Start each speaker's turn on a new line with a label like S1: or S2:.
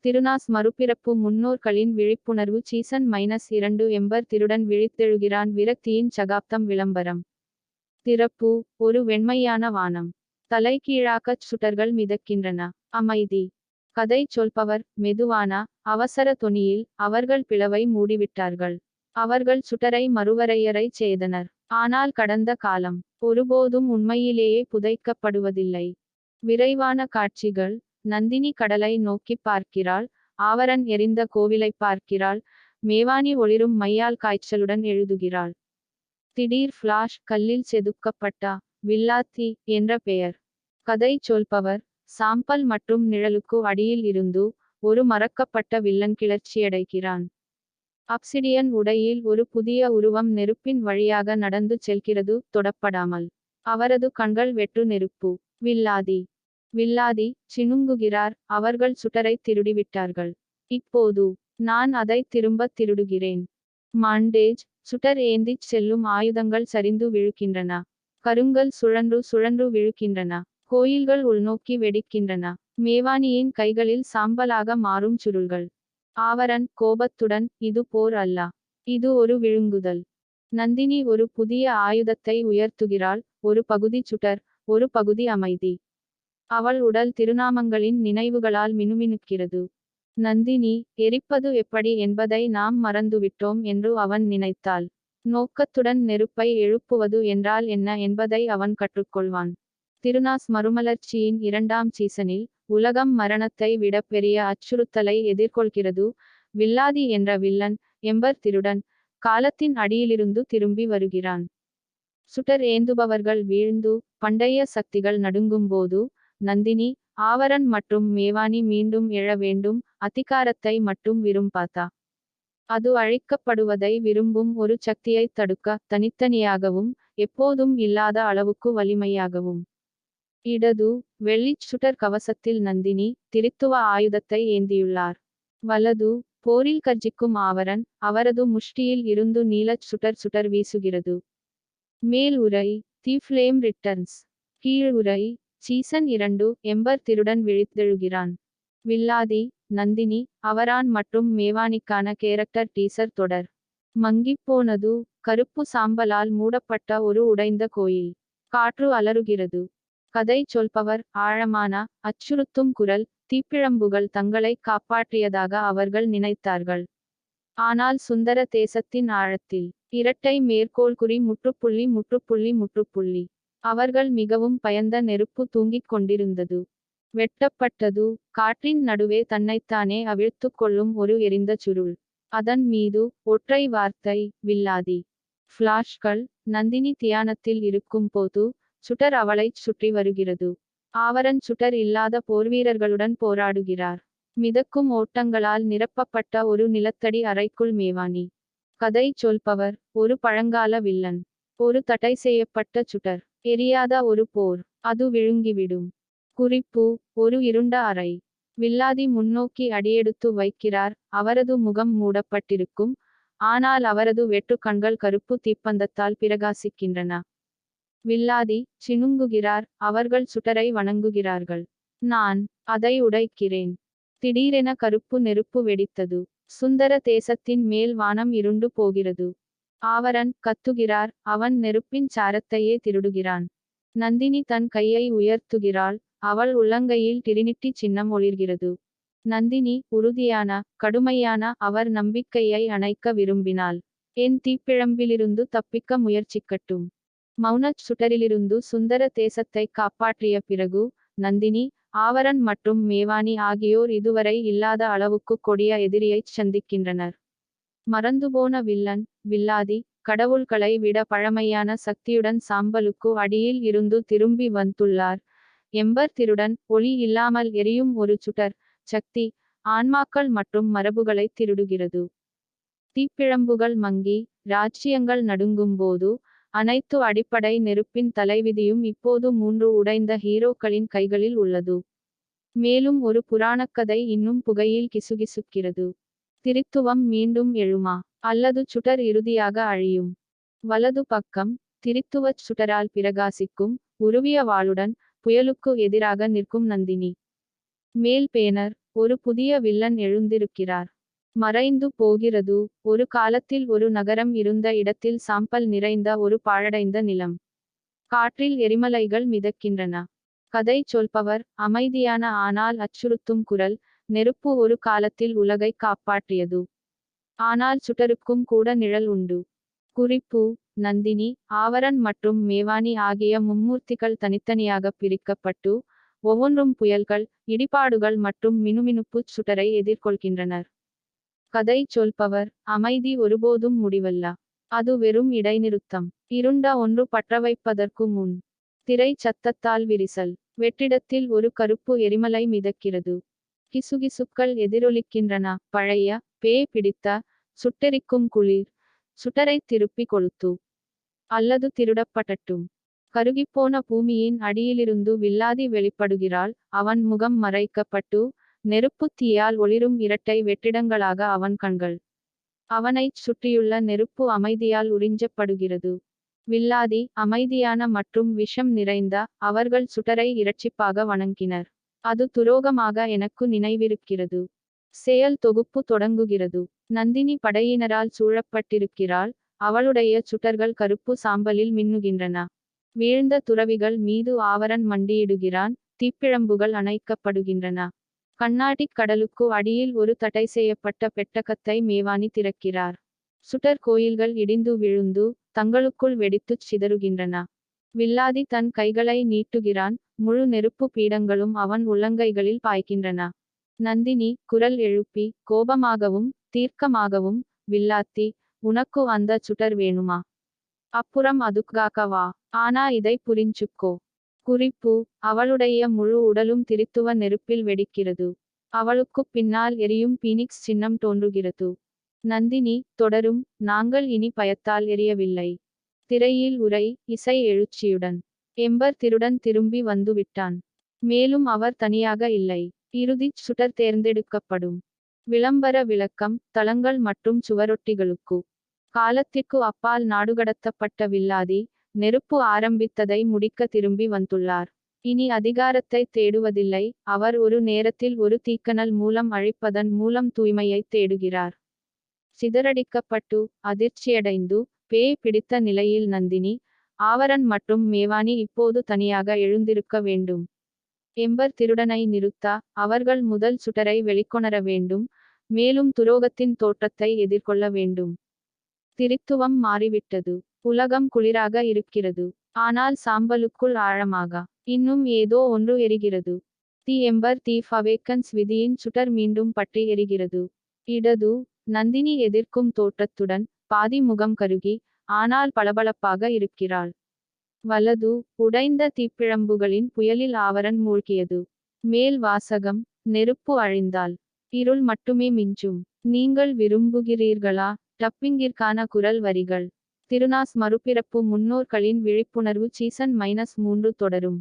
S1: திருநாஸ் மறுபிறப்பு முன்னோர்களின் விழிப்புணர்வு சீசன் -2 எம்பர் திருடன் விழித்தெழுகிறான் விரக்தியின் சகாப்தம் விளம்பரம். திறப்பு ஒரு வெண்மையான வானம். தலைகீழாக்கச் சுடர்கள் மிதக்கின்றன. அமைதி. கதை சொல்பவர் மெதுவான, அவசர தொனியில். அவர்கள் பிளவை மூடிவிட்டார்கள். அவர்கள் சுடரை மறுவரையறை செய்தனர். ஆனால் கடந்த காலம் ஒருபோதும் உண்மையிலேயே புதைக்கப்படுவதில்லை. விரைவான காட்சிகள். நந்தினி கடலை நோக்கிப் பார்க்கிறாள். ஆவரன் எரிந்த கோவிலைப் பார்க்கிறாள். மேவானி ஒளிரும் மையால் காய்ச்சலுடன் எழுதுகிறாள். திடீர் ஃபிளாஷ். கல்லில் செதுக்கப்பட்ட வில்லாத்தி என்ற பெயர். கதை சொல்பவர் சாம்பல் மற்றும் நிழலுக்கு அடியில் இருந்து ஒரு மறக்கப்பட்ட வில்லன் கிளர்ச்சியடைகிறான். அப்சிடியன் உடையில் ஒரு புதிய உருவம் நெருப்பின் வழியாக நடந்து செல்கிறது தொடப்படாமல். அவரது கண்கள் வெட்டு நெருப்பு. வில்லாதி. வில்லாதி சினுங்குகிறார். அவர்கள் சுடரை திருடிவிட்டார்கள். இப்போது நான் அதை திரும்பத் திருடுகிறேன். மாண்டேஜ். சுடர் ஏந்திச் செல்லும் ஆயுதங்கள் சரிந்து விழுகின்றன. கருங்கல் சுழன்று சுழன்று விழுகின்றன. கோயில்கள் உள்நோக்கி வெடிக்கின்றன. மேவானியின் கைகளில் சாம்பலாக மாறும் சுருள்கள். ஆவரன் கோபத்துடன் இது போர் அல்ல. இது ஒரு விழுங்குதல். நந்தினி ஒரு புதிய ஆயுதத்தை உயர்த்துகிறாள். ஒரு பகுதி சுடர், ஒரு பகுதி அமைதி. அவள் உடல் திருநாமங்களின் நினைவுகளால் மினுமினுக்கிறது. நந்தினி எரிப்பது எப்படி என்பதை நாம் மறந்துவிட்டோம் என்று அவன் நினைத்தாள். நோக்கத்துடன் நெருப்பை எழுப்புவது என்றால் என்ன என்பதை அவன் கற்றுக்கொள்வான். திருநாஸ் மறுமலர்ச்சியின் 2ஆம் சீசனில் உலகம் மரணத்தை விட பெரிய அச்சுறுத்தலை எதிர்கொள்கிறது. வில்லாதி என்ற வில்லன் எம்பர் திருடன் காலத்தின் அடியிலிருந்து திரும்பி வருகிறான். சுடர் ஏந்துபவர்கள் வீழ்ந்து பண்டைய சக்திகள் நடுங்கும்போது நந்தினி, ஆவரன் மற்றும் மேவானி மீண்டும் எழ வேண்டும். அதிகாரத்தை மட்டும் விரும்பாதா. அது அழிக்கப்படுவதை விரும்பும் ஒரு சக்தியைத் தடுக்க, தனித்தனியாகவும் எப்போதும் இல்லாத அளவுக்கு வலிமையாகவும். இடது வெள்ளிச் சுடர் கவசத்தில் நந்தினி திரித்துவ ஆயுதத்தை ஏந்தியுள்ளார். வலது போரில் கர்ஜிக்கும் ஆவரன். அவரது முஷ்டியில் இருந்து நீலச் சுடர் வீசுகிறது. மேல் உரை தி ஃப்ளேம் ரிட்டர்ன்ஸ். கீழ் உரை சீசன் 2 எம்பர் திருடன் விழித்தெழுகிறான். வில்லாதி நந்தினி, அவரான் மற்றும் மேவானிக்கான கேரக்டர் டீசர் தொடர். மங்கிப்போனது. கருப்பு சாம்பலால் மூடப்பட்ட ஒரு உடைந்த கோயில். காற்று அலறுகிறது. கதை சொல்பவர் ஆழமான, அச்சுறுத்தும் குரல். தீப்பிழம்புகள் தங்களை காப்பாற்றியதாக அவர்கள் நினைத்தார்கள். ஆனால் சுந்தர தேசத்தின் ஆழத்தில் இரட்டை மேற்கோள்குறி முற்றுப்புள்ளி முற்றுப்புள்ளி முற்றுப்புள்ளி. அவர்கள் மிகவும் பயந்த நெருப்பு தூங்கிக் கொண்டிருந்தது. வெட்டப்பட்டது. காற்றின் நடுவே தன்னைத்தானே அவிழ்த்துக் கொள்ளும் ஒரு எரிந்த சுருள். அதன் மீது ஒற்றை வார்த்தை வில்லாதி. ஃபிளாஷ்கள். நந்தினி தியானத்தில் இருக்கும் போது சுடர் அவளைச் சுற்றி வருகிறது. ஆவரன் சுடர் இல்லாத போர்வீரர்களுடன் போராடுகிறார். மிதக்கும் ஓட்டங்களால் நிரப்பப்பட்ட ஒரு நிலத்தடி அறைக்குள் மேவானி. கதை சொல்பவர் ஒரு பழங்கால வில்லன். ஒரு தடை செய்யப்பட்ட சுடர். எரியாத ஒரு போர். அது விழுங்கிவிடும். குறிப்பு ஒரு இருண்ட அறை. வில்லாதி முன்னோக்கி அடியெடுத்து வைக்கிறார். அவரது முகம் மூடப்பட்டிருக்கும். ஆனால் அவரது வெட்டு கண்கள் கருப்பு தீப்பந்தத்தால் பிரகாசிக்கின்றன. வில்லாதி சினுங்குகிறார். அவர்கள் சுடரை வணங்குகிறார்கள். நான் அதை உடைக்கிறேன். திடீரென கருப்பு நெருப்பு வெடித்தது. சுந்தர தேசத்தின் மேல் வானம் இருண்டு போகிறது. ஆவரன் கத்துகிறார். அவன் நெருப்பின் சாரத்தையே திருடுகிறான். நந்தினி தன் கையை உயர்த்துகிறாள். அவள் உள்ளங்கையில் டிரினிட்டி சின்னம் ஒளிர்கிறது. நந்தினி உறுதியான, கடுமையான அவர் நம்பிக்கையை அணைக்க விரும்பினாள். என் தீப்பிழம்பிலிருந்து தப்பிக்க முயற்சிக்கட்டும். மௌனச் சுடரிலிருந்து சுந்தர தேசத்தை காப்பாற்றிய பிறகு நந்தினி, ஆவரன் மற்றும் மேவானி ஆகியோர் இதுவரை இல்லாத அளவுக்கு கொடிய எதிரியைச் சந்திக்கின்றனர். மறந்துபோன வில்லன் வில்லாதி கடவுள்களை விட பழமையான சக்தியுடன் சாம்பலுக்கு அடியில் இருந்து திரும்பி வந்துள்ளார். எம்பர் திருடன் ஒளி இல்லாமல் எரியும் ஒரு சுடர் சக்தி ஆன்மாக்கள் மற்றும் மரபுகளை திருடுகிறது. தீப்பிழம்புகள் மங்கி ராஜ்யங்கள் நடுங்கும்போது அனைத்து அடிப்படை நெருப்பின் தலைவிதியும் இப்போது 3 உடைந்த ஹீரோக்களின் கைகளில் உள்ளது. மேலும் ஒரு புராணக்கதை இன்னும் புகையில் கிசுகிசுக்கிறது. திரித்துவம் மீண்டும் எழுமா அல்லது சுடர் இறுதியாக அழியும்? வலது பக்கம் திரித்துவச் சுடரால் பிரகாசிக்கும் உருவிய வாளுடன் புயலுக்கு எதிராக நிற்கும் நந்தினி. மேல் பேனர் ஒரு புதிய வில்லன் எழுந்திருக்கிறார். மறைந்து போகிறது. ஒரு காலத்தில் ஒரு நகரம் இருந்த இடத்தில் சாம்பல் நிறைந்த ஒரு பாழடைந்த நிலம். காற்றில் எரிமலைகள் மிதக்கின்றன. கதை சொல்பவர் அமைதியான ஆனால் அச்சுறுத்தும் குரல். நெருப்பு ஒரு காலத்தில் உலகை காப்பாற்றியது. ஆனால் சுடருக்கும் கூட நிழல் உண்டு. குறிப்பு: நந்தினி, ஆவரன் மற்றும் மேவானி ஆகிய மும்மூர்த்திகள் தனித்தனியாக பிரிக்கப்பட்டு, ஒவ்வொன்றும் புயல்கள், இடிபாடுகள் மற்றும் மினுமினுப்புச் சுடரை எதிர்கொள்கின்றனர். கதை சொல்பவர் அமைதி ஒருபோதும் முடிவல்ல. அது வெறும் இடைநிறுத்தம். இருண்ட ஒன்று பற்றவைப்பதற்கு முன். திரை சத்தத்தால் விரிசல். வெற்றிடத்தில் ஒரு கருப்பு எரிமலை மிதக்கிறது. கிசுகிசுக்கள் எதிரொலிக்கின்றன. பழைய, பேய் பிடித்த, சுட்டெரிக்கும் குளிர். சுடரை திருப்பி கொளுத்து. அல்லது திருடப்படட்டும். கருகிப்போன பூமியின் அடியிலிருந்து வில்லாதி வெளிப்படுகிறாள். அவன் முகம் மறைக்கப்பட்டு, நெருப்புத் தீயால் ஒளிரும் இரட்டை வெற்றிடங்களாக அவன் கண்கள். அவனைச் சுற்றியுள்ள நெருப்பு அமைதியால் உறிஞ்சப்படுகிறது. வில்லாதி அமைதியான மற்றும் விஷம் நிறைந்த. அவர்கள் சுடரை இரட்சிப்பாக வணங்கினர். அது துரோகமாக எனக்கு நினைவிருக்கிறது. செயல் தொகுப்பு தொடங்குகிறது. நந்தினி படையினரால் சூழப்பட்டிருக்கிறாள். அவளுடைய சுடர்கள் கருப்பு சாம்பலில் மின்னுகின்றன. வீழ்ந்த துறவிகள் மீது ஆவரன் மண்டியிடுகிறான். தீப்பிழம்புகள் அணைக்கப்படுகின்றன. கண்ணாடிக் கடலுக்கு அடியில் ஒரு தடை செய்யப்பட்ட பெட்டகத்தை மேவானி திறக்கிறார். சுடர் கோயில்கள் இடிந்து விழுந்து, தங்களுக்குள் வெடித்துச் சிதறுகின்றன. வில்லாதி தன் கைகளை நீட்டுகிறான். முழு நெருப்பு பீடங்களும் அவன் உள்ளங்கைகளில் பாய்கின்றன. நந்தினி குரல் எழுப்பி, கோபமாகவும் தீர்க்கமாகவும், வில்லாத்தி, உனக்கு அந்த சுடர் வேணுமா? அப்புறம் அதுக்காக வா. ஆனா இதை புரிஞ்சுக்கோ. குறிப்பு: அவளுடைய முழு உடலும் திரித்துவ நெருப்பில் வெடிக்கிறது. அவளுக்குப் பின்னால் எரியும் பீனிக்ஸ் சின்னம் தோன்றுகிறது. நந்தினி தொடரும்: நாங்கள் இனி பயத்தால் எரியவில்லை. திரையில் உரை, இசை எழுச்சியுடன். எம்பர் திருடன் திரும்பி வந்துவிட்டான். மேலும் அவர் தனியாக இல்லை. இறுதிச் சுடர் தேர்ந்தெடுக்கப்படும். விளம்பர விளக்கம்: தளங்கள் மற்றும் சுவரொட்டிகளுக்கு. காலத்திற்கு அப்பால் நாடுகடத்தப்பட்ட வில்லாதி, நெருப்பு ஆரம்பித்ததை முடிக்க திரும்பி வந்துள்ளார். இனி அதிகாரத்தை தேடுவதில்லை. அவர் ஒரு நேரத்தில் ஒரு தீக்கனல் மூலம் அழிப்பதன் மூலம் தூய்மையை தேடுகிறார். சிதறடிக்கப்பட்டு, அதிர்ச்சியடைந்து, பேய் பிடித்த நிலையில் நந்தினி, ஆவரன் மற்றும் மேவானி இப்போது தனியாக எழுந்திருக்க வேண்டும். எம்பர் திருடனை நிறுத்த, அவர்கள் முதல் சுடரை வெளிக்கொணர வேண்டும். மேலும் துரோகத்தின் தோற்றத்தை எதிர்கொள்ள வேண்டும். திரித்துவம் மாறிவிட்டது. உலகம் குளிராக இருக்கிறது. ஆனால் சாம்பலுக்குள் ஆழமாக இன்னும் ஏதோ ஒன்று எரிகிறது. தி எம்பர் தீஃப் அவேக்கன்ஸ் விதியின் சுடர் மீண்டும் பற்றி எரிகிறது. இடது, நந்தினி எதிர்க்கும் தோற்றத்துடன், பாதி முகம் கருகி, ஆனால் பளபளப்பாக இருக்கிறாள். வலது, உடைந்த தீப்பிழம்புகளின் புயலில் ஆவரன் மூழ்கியது. மேல் வாசகம்: நெருப்பு அழிந்தால் இருள் மட்டுமே மிஞ்சும். நீங்கள் விரும்புகிறீர்களா? டப்பிங்கிற்கான குரல் வரிகள்: திருநாஸ் மறுபிறப்பு முன்னோர்களின் விழிப்புணர்வு சீசன் -3 தொடரும்.